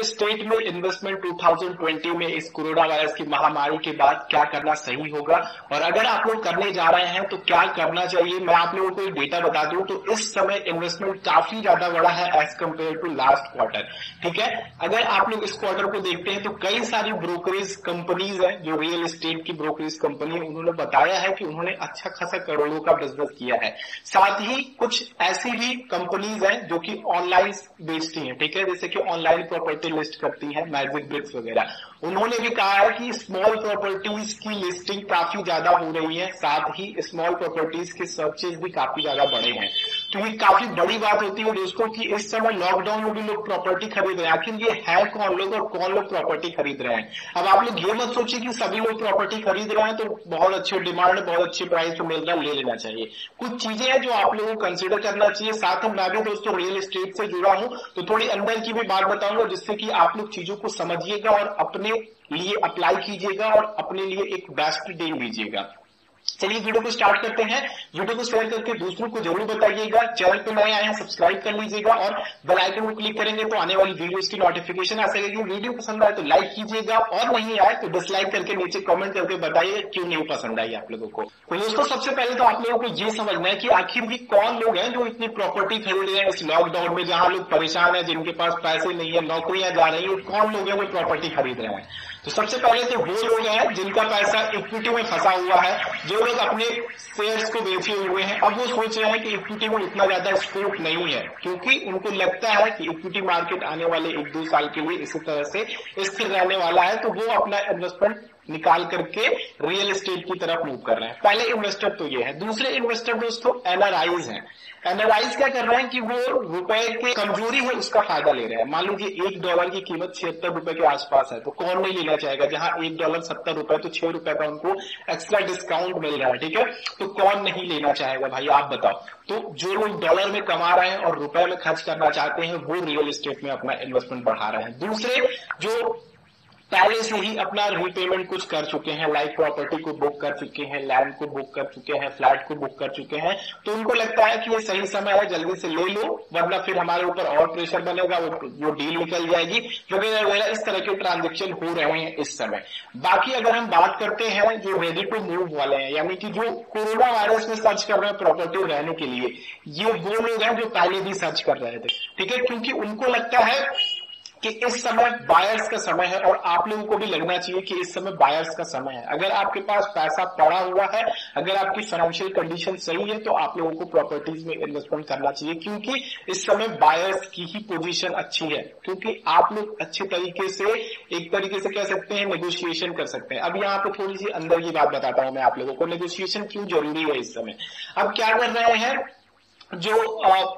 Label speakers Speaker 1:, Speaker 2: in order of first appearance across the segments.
Speaker 1: Estate में investment 2020 में इस कोरोना वायरस की महामारी के बाद क्या करना सही होगा, और अगर आप लोग करने जा रहे हैं तो क्या करना चाहिए। मैं आप लोगों को एक डेटा बता दूं तो इस समय इन्वेस्टमेंट काफी ज्यादा बड़ा है as compare to last quarter. ठीक है, अगर आप लोग इस क्वार्टर को देखते हैं तो कई सारी ब्रोकरेज कंपनीज हैं, जो रियल एस्टेट की ब्रोकरेज कंपनी है, उन्होंने बताया है कि उन्होंने अच्छा खासा करोड़ों का बिजनेस किया है। साथ ही कुछ ऐसी भी कंपनीज हैं जो कि ऑनलाइन बेचती हैं, ठीक है, जैसे कि ऑनलाइन प्रॉपर्टी लिस्ट करती है, मैजिक ब्रिक्स वगैरह। उन्होंने भी कहा है कि स्मॉल प्रॉपर्टीज की लिस्टिंग काफी ज्यादा हो रही है, साथ ही स्मॉल प्रॉपर्टीज के सर्चेज भी काफी ज्यादा बढ़े हैं। तो ये काफी बड़ी बात होती है दोस्तों कि इस समय लॉकडाउन में भी लोग प्रॉपर्टी खरीद रहे हैं। आखिर ये है कौन लोग और कौन लोग प्रॉपर्टी खरीद रहे हैं। अब आप लोग ये मत सोचिए कि सभी लोग प्रॉपर्टी खरीद रहे हैं तो बहुत अच्छी डिमांड है, बहुत अच्छी प्राइस पे मिल रहा है, ले लेना चाहिए। कुछ चीजें हैं जो आप लोगों को कंसिडर करना चाहिए। साथ ही मैं भी दोस्तों रियल एस्टेट से जुड़ा हूं तो थोड़ी अंदर की भी बात बताऊंगा, जिससे कि आप लोग चीजों को समझिएगा और अपने लिए अप्लाई कीजिएगा और अपने लिए एक बेस्ट डील लीजिएगा। चलिए वीडियो को स्टार्ट करते हैं। वीडियो को शेयर करके दूसरों को जरूर बताइएगा। चैनल पे नए आए हैं सब्सक्राइब कर लीजिएगा और बेल आइकन को क्लिक करेंगे तो आने वाली वीडियोस की नोटिफिकेशन आ सकेगी। वीडियो पसंद आए तो लाइक कीजिएगा और नहीं आए तो डिसलाइक करके नीचे कमेंट करके बताइए क्यों नहीं पसंद आई आप लोगों को। तो दोस्तों सबसे पहले तो आप लोगों को ये समझना है कि आखिर भी कौन लोग हैं जो इतनी प्रॉपर्टी खरीद रहे हैं इस लॉकडाउन में, जहां लोग परेशान है, जिनके पास पैसे नहीं है, नौकरियां जा रही है, कौन लोग हैं वो प्रॉपर्टी खरीद रहे हैं। तो सबसे पहले तो वो लोग हैं जिनका पैसा इक्विटी में फंसा हुआ है, जो लोग अपने शेयर्स को बेचे हुए हैं। अब वो सोच रहे हैं कि इक्विटी में इतना ज्यादा स्कोप नहीं है, क्योंकि उनको लगता है कि इक्विटी मार्केट आने वाले 1-2 साल के लिए इसी तरह से स्थिर रहने वाला है, तो वो अपना इन्वेस्टमेंट निकाल करके रियल एस्टेट की तरफ मूव कर रहे हैं। पहले इन्वेस्टर तो ये है। दूसरे इन्वेस्टर दोस्तों एनआरआईज हैं। एनआरआईज क्या कर रहे हैं कि वो रुपए की कमजोरी है उसका फायदा ले रहे हैं। मान लीजिए $1 की कीमत 76 रुपए के आसपास है, तो कौन नहीं लेना चाहेगा। जहां $1 70 रुपए तो 6 रुपए का उनको एक्स्ट्रा डिस्काउंट मिल रहा है, ठीक है, तो कौन नहीं लेना चाहेगा भाई, आप बताओ। तो जो लोग डॉलर में कमा रहे हैं और रुपए में खर्च करना चाहते हैं वो रियल एस्टेट में अपना इन्वेस्टमेंट बढ़ा रहे हैं। दूसरे जो पहले से ही अपना रीपेमेंट कुछ कर चुके हैं, लाइक प्रॉपर्टी को बुक कर चुके हैं, लैंड को बुक कर चुके हैं, फ्लैट को बुक कर चुके हैं, तो उनको लगता है कि ये सही समय है, जल्दी से ले लो वरना फिर हमारे ऊपर और प्रेशर बनेगा, वो डील निकल जाएगी वगैरह वगैरह। इस तरह के ट्रांजेक्शन हो रहे हैं इस समय। बाकी अगर हम बात करते हैं जो रेडी टू मूव वाले हैं, यानी कि जो कोरोना वायरस में सर्च कर रहे हैं प्रॉपर्टी रहने के लिए, ये वो लोग हैं जो पहले भी सर्च कर रहे थे, ठीक है, क्योंकि उनको लगता है कि इस समय बायर्स का समय है। और आप लोगों को भी लगना चाहिए कि इस समय बायर्स का समय है। अगर आपके पास पैसा पड़ा हुआ है, अगर आपकी फाइनेंशियल कंडीशन सही है, तो आप लोगों को प्रॉपर्टीज में इन्वेस्टमेंट करना चाहिए, क्योंकि इस समय बायर्स की ही पोजीशन अच्छी है, क्योंकि आप लोग अच्छे तरीके से एक तरीके से कह सकते हैं नेगोशिएशन कर सकते हैं। अब यहाँ पे थोड़ी सी अंदर की बात बताता हूं मैं आप लोगों को, नेगोशिएशन क्यों जरूरी है इस समय। अब क्या कर रहे हैं जो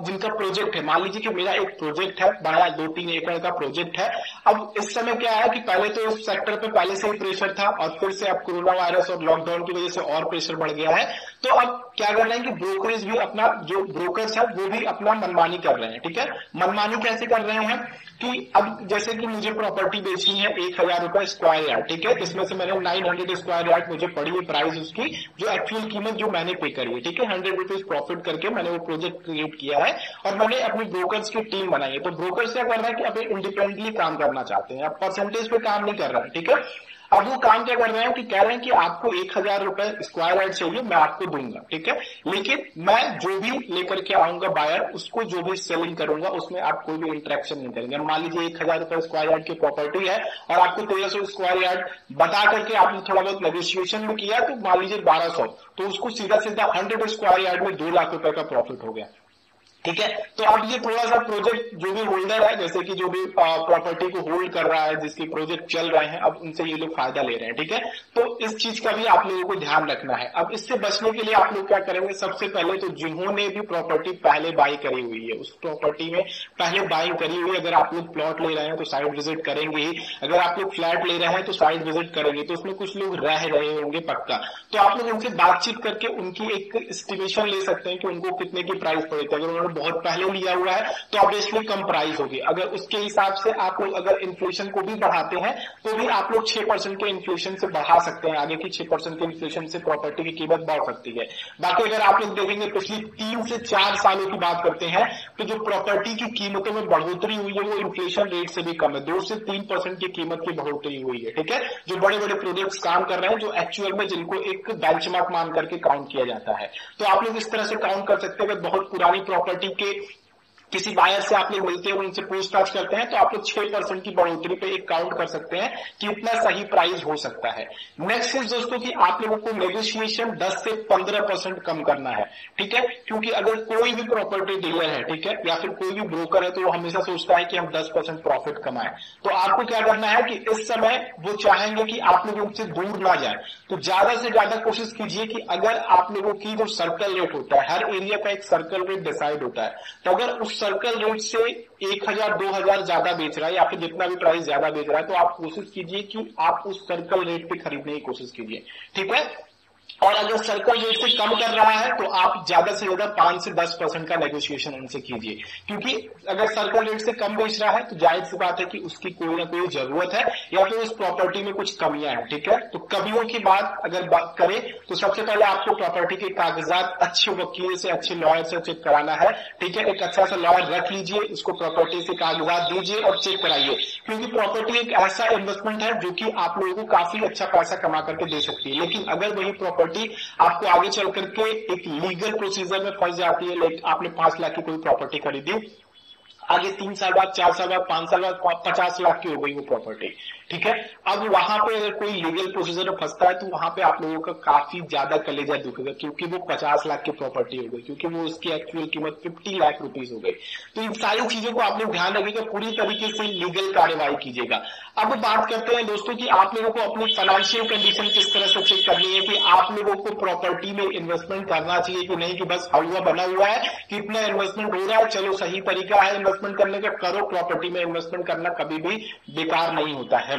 Speaker 1: जिनका प्रोजेक्ट है, मान लीजिए कि मेरा एक प्रोजेक्ट है बड़ा 2-3 एकड़ का प्रोजेक्ट है। अब इस समय क्या है कि पहले तो इस सेक्टर पे पहले से ही प्रेशर था और फिर से अब कोरोना वायरस और लॉकडाउन की वजह से और प्रेशर बढ़ गया है। तो अब क्या कर रहे हैं कि ब्रोकरेज भी अपना, जो ब्रोकर्स है वो भी अपना मनमानी कर रहे हैं, ठीक है। मनमानी कैसे कर रहे हैं कि अब जैसे कि मुझे प्रॉपर्टी बेचनी है 1000 रुपए स्क्वायर यार्ड, ठीक है, इसमें से मैंने 900 स्क्वायर यार्ड मुझे पड़ी है प्राइस उसकी, जो एक्चुअल कीमत जो मैंने पे करी है, ठीक है, 100 रुपीज प्रॉफिट करके मैंने वो प्रोजेक्ट क्रिएट किया है और मैंने अपनी ब्रोकर्स की टीम बनाई है। तो ब्रोकर्स क्या कर रहा है कि अभी इंडिपेंडेंटली काम करना चाहते हैं, अब परसेंटेज पे काम नहीं कर रहा है, ठीक है। अब वो काम क्या कर रहे हैं कि कह रहे हैं कि आपको 1000 रुपए स्क्वायर यार्ड चाहिए, मैं आपको दूंगा, ठीक है, लेकिन मैं जो भी लेकर के आऊंगा बायर, उसको जो भी सेलिंग करूंगा उसमें आप कोई भी इंटरेक्शन नहीं करेंगे। मान लीजिए 1000 रुपए स्क्वायर यार्ड की प्रॉपर्टी है और आपको 1300 स्क्वायर यार्ड बता करके आपने थोड़ा बहुत नेगोशिएशन भी किया, तो मान लीजिए 1200, तो उसको सीधा सीधा 100 स्क्वायर यार्ड में 2 लाख रुपए का प्रॉफिट हो गया, ठीक है। तो अब ये थोड़ा सा प्रोजेक्ट जो भी होल्डर है, जैसे कि जो भी प्रॉपर्टी को होल्ड कर रहा है, जिसके प्रोजेक्ट चल रहे हैं, अब उनसे ये लोग फायदा ले रहे हैं, ठीक है। तो इस चीज का भी आप लोगों को ध्यान रखना है। अब इससे बचने के लिए आप लोग क्या करेंगे, सबसे पहले तो जिन्होंने भी प्रॉपर्टी पहले बाई करी हुई है, उस प्रॉपर्टी में पहले बाई करी हुई है, अगर आप लोग प्लॉट ले रहे हैं तो साइट विजिट करेंगे ही, अगर आप लोग फ्लैट ले रहे हैं तो साइट विजिट करेंगे, तो उसमें कुछ लोग रह रहे होंगे पक्का, तो आप लोग उनसे बातचीत करके उनकी एक एस्टिमेशन ले सकते हैं कि उनको कितने की प्राइस पड़ी थी। अगर उन्होंने बहुत पहले लिया हुआ है तो ऑब्वियसली कम प्राइस होगी। अगर उसके हिसाब से आप लोग अगर इन्फ्लेशन को भी बढ़ाते हैं तो भी आप लोग 6% के इन्फ्लेशन से बढ़ा सकते हैं, आगे की 6% के इन्फ्लेशन से प्रॉपर्टी की कीमत बढ़ सकती है। बाकी अगर आप लोग देखेंगे पिछली 3 से 4 सालों की बात करते हैं तो जो प्रॉपर्टी की कीमतों में बढ़ोतरी हुई है वो इन्फ्लेशन रेट से भी कम है, 2 से 3% की कीमत की बढ़ोतरी हुई है। ठीक है, जो बड़े बड़े प्रोजेक्ट्स काम कर रहे हैं, जो एक्चुअल में जिनको एक बेंचमार्क मान करके काउंट किया जाता है, तो आप लोग इस तरह से काउंट कर सकते हैं। अगर बहुत पुरानी प्रॉपर्टी के किसी बायर से आप लोग मिलते हैं, उनसे पूछताछ करते हैं, तो आप लोग 6% की बढ़ोतरी पे एक काउंट कर सकते हैं कि इतना सही प्राइस हो सकता है। नेक्स्ट इज दोस्तों कि आप लोगों को नेगोशिएशन 10 से 15% कम करना है। ठीक है, क्योंकि अगर कोई भी प्रॉपर्टी डीलर है, ठीक है, या फिर कोई भी ब्रोकर है, तो वो हमेशा सोचता है कि हम 10% प्रॉफिट कमाएं। तो आपको क्या करना है कि इस समय वो चाहेंगे कि आप लोग उनसे दूर ना जाए, तो ज्यादा से ज्यादा कोशिश कीजिए कि अगर आप लोगों की जो सर्कल रेट होता है, हर एरिया का एक सर्कल रेट डिसाइड होता है, तो अगर उस सर्कल रेट से 1000 2000 ज्यादा बेच रहा है या फिर जितना भी प्राइस ज्यादा बेच रहा है, तो आप कोशिश कीजिए कि आप उस सर्कल रेट पे खरीदने की कोशिश कीजिए। ठीक है, और अगर सर्कल रेट से कम कर रहा है तो आप ज्यादा से ज्यादा 5 से 10% का नेगोशिएशन उनसे कीजिए, क्योंकि अगर सर्कल रेट से कम बेच रहा है तो जाहिर सी बात है कि उसकी कोई ना कोई जरूरत है या फिर उस प्रॉपर्टी में कुछ कमियां हैं। ठीक है, तो कमियों की बात अगर बात करें तो सबसे पहले आपको प्रॉपर्टी के कागजात अच्छे वकील से, अच्छे लॉयर से चेक कराना है। ठीक है, एक अच्छा सा लॉयर रख लीजिए, उसको प्रॉपर्टी से कागजात दीजिए और चेक कराइए, क्योंकि प्रॉपर्टी एक ऐसा इन्वेस्टमेंट है जो कि आप लोगों को काफी अच्छा पैसा कमा करके दे सकती है। लेकिन अगर वही प्रॉपर्टी आपको आगे चल करके एक लीगल प्रोसीजर में फंस जाती है, लाइक आपने 5 लाख की कोई प्रॉपर्टी खरीदी, आगे 3 साल बाद, 4 साल बाद, 5 साल बाद 50 लाख की हो गई वो प्रॉपर्टी। ठीक है, अब वहां पे अगर कोई लीगल प्रोसीजर में फंसता है तो वहां पे आप लोगों का काफी ज्यादा कलेजा दुखेगा, क्योंकि वो 50 लाख की प्रॉपर्टी हो गई, क्योंकि वो उसकी एक्चुअल कीमत 50 लाख रुपीस हो गई। तो इन सारी चीजों को आप लोग ध्यान रखिएगा, पूरी तरीके से लीगल कार्यवाही कीजिएगा। अब बात करते हैं दोस्तों कि आप लोगों को अपनी फाइनेंशियल कंडीशन किस तरह से चेक करनी है, कि आप लोगों को प्रॉपर्टी में इन्वेस्टमेंट करना चाहिए कि नहीं, कि बस हवा बना हुआ है, कितना इन्वेस्टमेंट हो रहा है, चलो सही तरीका है इन्वेस्टमेंट करने का, करो। प्रॉपर्टी में इन्वेस्टमेंट करना कभी भी बेकार नहीं होता है।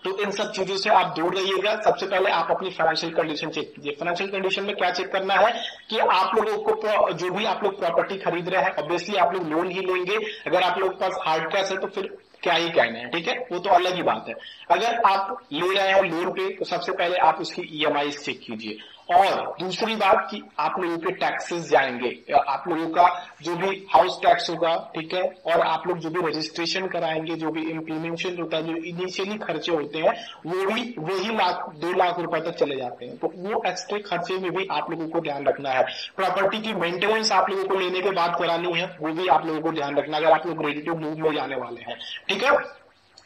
Speaker 1: तो इन सब चीजों से आप दूर रहिएगा। सबसे पहले आप अपनी फाइनेंशियल कंडीशन चेक कीजिए। फाइनेंशियल कंडीशन में क्या चेक करना है कि आप लोगों को जो भी आप लोग प्रॉपर्टी खरीद रहे हैं, ऑब्वियसली आप लोग लोन ही लेंगे। अगर आप लोगों के पास हार्ड कैश है तो फिर क्या ही कहना है, ठीक है, वो तो अलग ही बात है। अगर आप ले रहे हैं लोन पे तो सबसे पहले आप उसकी ईएमआई चेक कीजिए। और दूसरी बात कि आप लोगों के टैक्सेस जाएंगे, आप लोगों का जो भी हाउस टैक्स होगा, ठीक है, और आप लोग जो भी रजिस्ट्रेशन कराएंगे, जो भी इम्प्लीमेंटेशन होता है, जो इनिशियली खर्चे होते हैं, वो भी वही 2 लाख रुपए तक चले जाते हैं। तो वो एक्स्ट्रा खर्चे में भी आप लोगों को ध्यान रखना है। प्रॉपर्टी की मेंटेनेंस आप लोगों को लेने के बाद करानी है, वो भी आप लोगों को ध्यान रखना, अगर आप लोग रेडी टू मूव में जाने वाले हैं। ठीक है,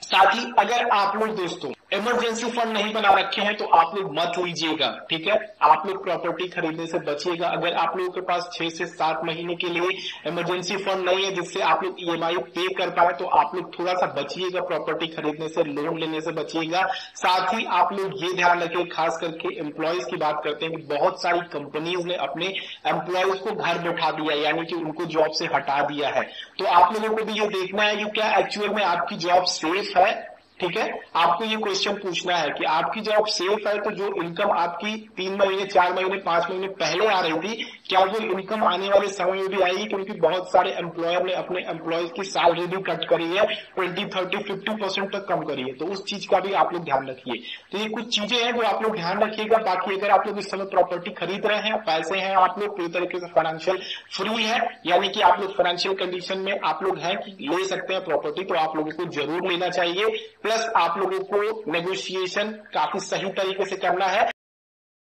Speaker 1: साथ ही अगर आप लोग दोस्तों इमरजेंसी फंड नहीं बना रखे हैं तो आप लोग मत लीजिएगा। ठीक है, आप लोग प्रॉपर्टी खरीदने से बचिएगा। अगर आप लोगों के पास 6 से 7 महीने के लिए इमरजेंसी फंड नहीं है जिससे आप लोग ईएमआई पे कर पाए, तो आप लोग थोड़ा सा बचिएगा प्रॉपर्टी खरीदने से, लोन लेने से बचिएगा। साथ ही आप लोग ये ध्यान रखिए, खास करके एम्प्लॉयज की बात करते हैं कि बहुत सारी कंपनीज ने अपने एम्प्लॉयज को घर बैठा दिया, यानी कि उनको जॉब से हटा दिया है। तो आप लोगों को भी ये देखना है कि क्या एक्चुअल में आपकी जॉब सेफ है। ठीक है, आपको ये क्वेश्चन पूछना है कि आपकी जॉब सेफ है, तो जो इनकम आपकी 3 महीने 4 महीने 5 महीने पहले आ रही थी, क्या वो इनकम आने वाले समय में भी आएगी? क्योंकि बहुत सारे एम्प्लॉयर ने अपने एम्प्लॉयज की सैलरी भी कट करी है, 20, 30, 50% तक कम करी है। तो उस चीज का भी आप लोग ध्यान रखिए। तो ये कुछ चीजें हैं जो आप लोग ध्यान रखिएगा। बाकी अगर आप लोग इस समय प्रॉपर्टी खरीद रहे हैं, पैसे हैं, आप लोग पूरी तरीके से फाइनेंशियल फ्री है, यानी कि आप लोग फाइनेंशियल कंडीशन में आप लोग हैं कि ले सकते हैं प्रॉपर्टी, तो आप लोगों को जरूर लेना चाहिए। प्लस आप लोगों को नेगोशिएशन काफी सही तरीके से करना है।